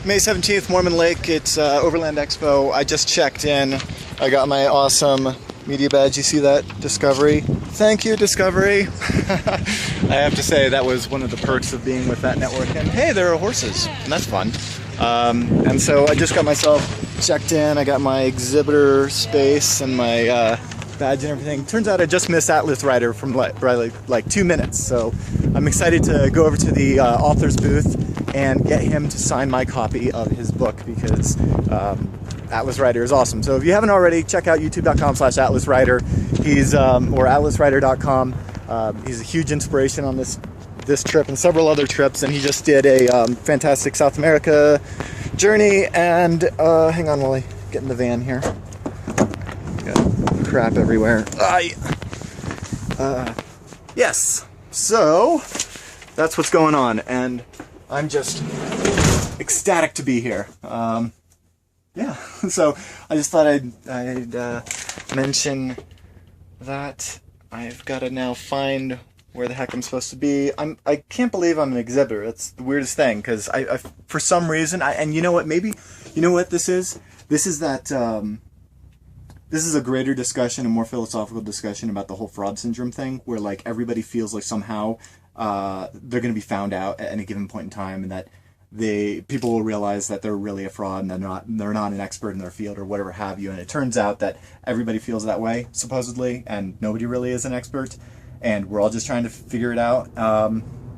May 17th, Mormon Lake. It's Overland Expo. I just checked in. I got my awesome media badge. You see that? Discovery. Thank you, Discovery. I have to say that was one of the perks of being with that network. And hey, there are horses, and that's fun. And so I just got myself checked in. I got my exhibitor space and my badge and everything. Turns out I just missed Atlas Rider from like 2 minutes. So I'm excited to go over to the author's booth and get him to sign my copy of his book, because Atlas Rider is awesome. So if you haven't already, check out youtube.com/AtlasRider. He's or atlasrider.com. He's a huge inspiration on this trip and several other trips, and he just did a fantastic South America journey. And hang on while I get in the van here. Got crap everywhere. Yes. So that's what's going on, and I'm just ecstatic to be here. Yeah, so I just thought I'd mention that I've got to now find where the heck I'm supposed to be. I can't believe I'm an exhibitor. It's the weirdest thing, because I for some reason, and you know what, maybe, you know what this is? This is that, this is a greater discussion, a more philosophical discussion about the whole fraud syndrome thing, where like everybody feels like somehow they're going to be found out at any given point in time, and that people will realize that they're really a fraud and they're not an expert in their field or whatever have you. And it turns out that everybody feels that way, supposedly, and nobody really is an expert, and we're all just trying to figure it out.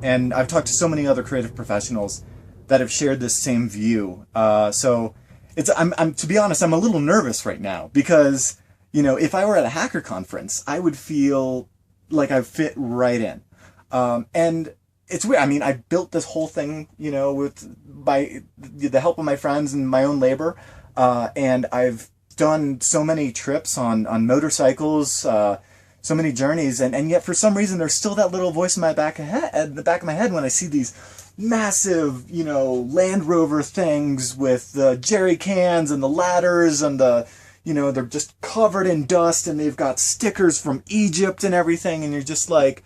And I've talked to so many other creative professionals that have shared this same view. So I'm to be honest, I'm a little nervous right now, because, you know, if I were at a hacker conference, I would feel like I fit right in. And it's weird. I mean, I built this whole thing, you know, by the help of my friends and my own labor. And I've done so many trips on motorcycles, so many journeys. And yet for some reason, there's still that little voice in the back of my head when I see these massive, you know, Land Rover things with the jerry cans and the ladders and the, you know, they're just covered in dust and they've got stickers from Egypt and everything. And you're just like,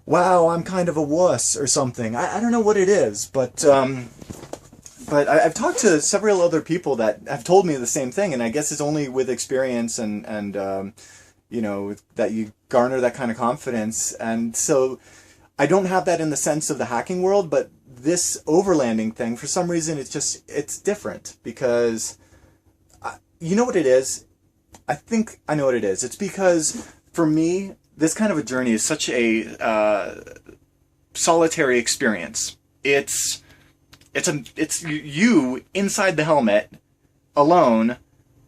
wow, I'm kind of a wuss or something. I don't know what it is, but I've talked to several other people that have told me the same thing, and I guess it's only with experience and you know, that you garner that kind of confidence. And so I don't have that in the sense of the hacking world, but this overlanding thing, for some reason, it's different, because you know what it is? I think I know what it is. It's because for me, this kind of a journey is such a solitary experience. It's you inside the helmet, alone,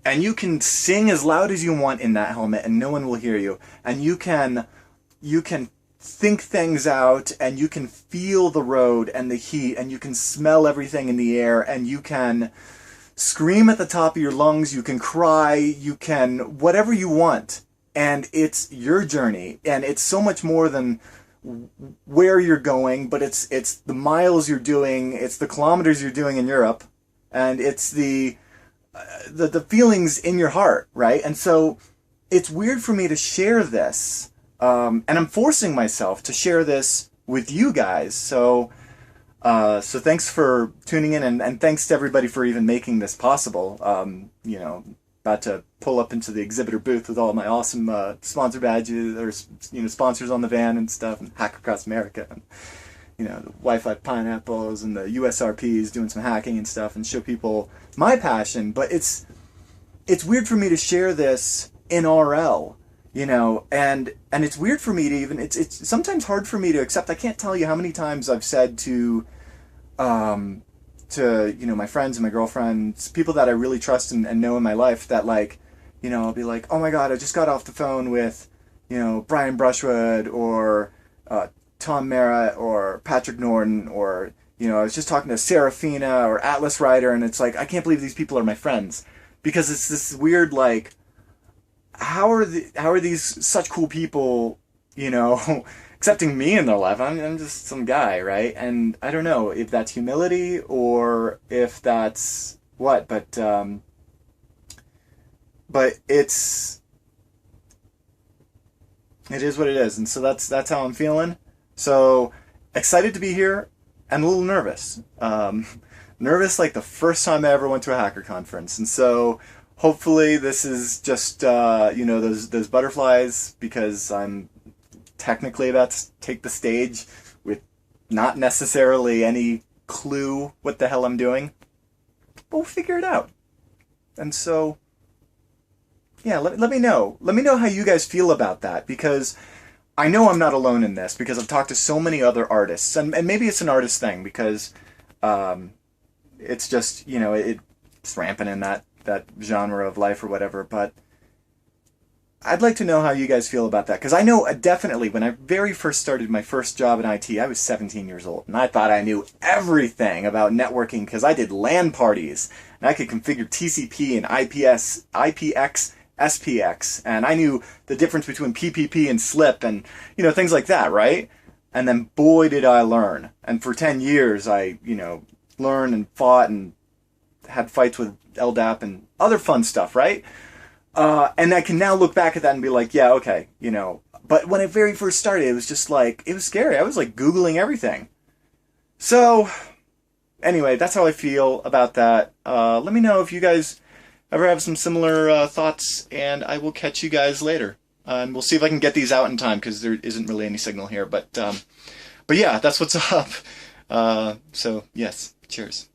and you can sing as loud as you want in that helmet, and no one will hear you. And you can think things out, and you can feel the road and the heat, and you can smell everything in the air, and you can scream at the top of your lungs. You can cry. You can whatever you want. And it's your journey, and it's so much more than where you're going, but it's the miles you're doing, it's the kilometers you're doing in Europe, and it's the feelings in your heart, right? And so it's weird for me to share this, and I'm forcing myself to share this with you guys. So thanks for tuning in, and thanks to everybody for even making this possible. You know, about to pull up into the exhibitor booth with all my awesome sponsor badges, or, you know, sponsors on the van and stuff, and Hack Across America, and, you know, the Wi-Fi Pineapples and the USRPs doing some hacking and stuff, and show people my passion. But it's weird for me to share this in RL, you know, and it's weird for me to even, it's sometimes hard for me to accept. I can't tell you how many times I've said to you know, my friends and my girlfriends, people that I really trust and know in my life, that, like, you know, I'll be like, oh my God, I just got off the phone with, you know, Brian Brushwood or Tom Merritt or Patrick Norton, or, you know, I was just talking to Serafina or Atlas Rider, and it's like, I can't believe these people are my friends, because it's this weird, like, how are these such cool people, you know, accepting me in their life? I'm just some guy, right? And I don't know if that's humility or if that's what, but it is what it is, and so that's how I'm feeling. So excited to be here and a little nervous. nervous like the first time I ever went to a hacker conference. And so hopefully this is just, you know, those butterflies, because I'm technically about to take the stage with not necessarily any clue what the hell I'm doing. But we'll figure it out. And so, yeah, let me know. Let me know how you guys feel about that, because I know I'm not alone in this, because I've talked to so many other artists, and maybe it's an artist thing, because it's just, you know, it's rampant in that genre of life or whatever, but I'd like to know how you guys feel about that, because I know definitely when I very first started my first job in IT, I was 17 years old, and I thought I knew everything about networking because I did LAN parties, and I could configure TCP and IPX, SPX, and I knew the difference between PPP and SLIP, and, you know, things like that, right? And then boy did I learn. And for 10 years I, you know, learned and fought and had fights with LDAP and other fun stuff, right? And I can now look back at that and be like, yeah, okay, you know. But when I very first started, it was just like, it was scary. I was like Googling everything. So, anyway, that's how I feel about that. Let me know if you guys ever have some similar thoughts, and I will catch you guys later. And we'll see if I can get these out in time, because there isn't really any signal here. But yeah, that's what's up. So, yes, cheers.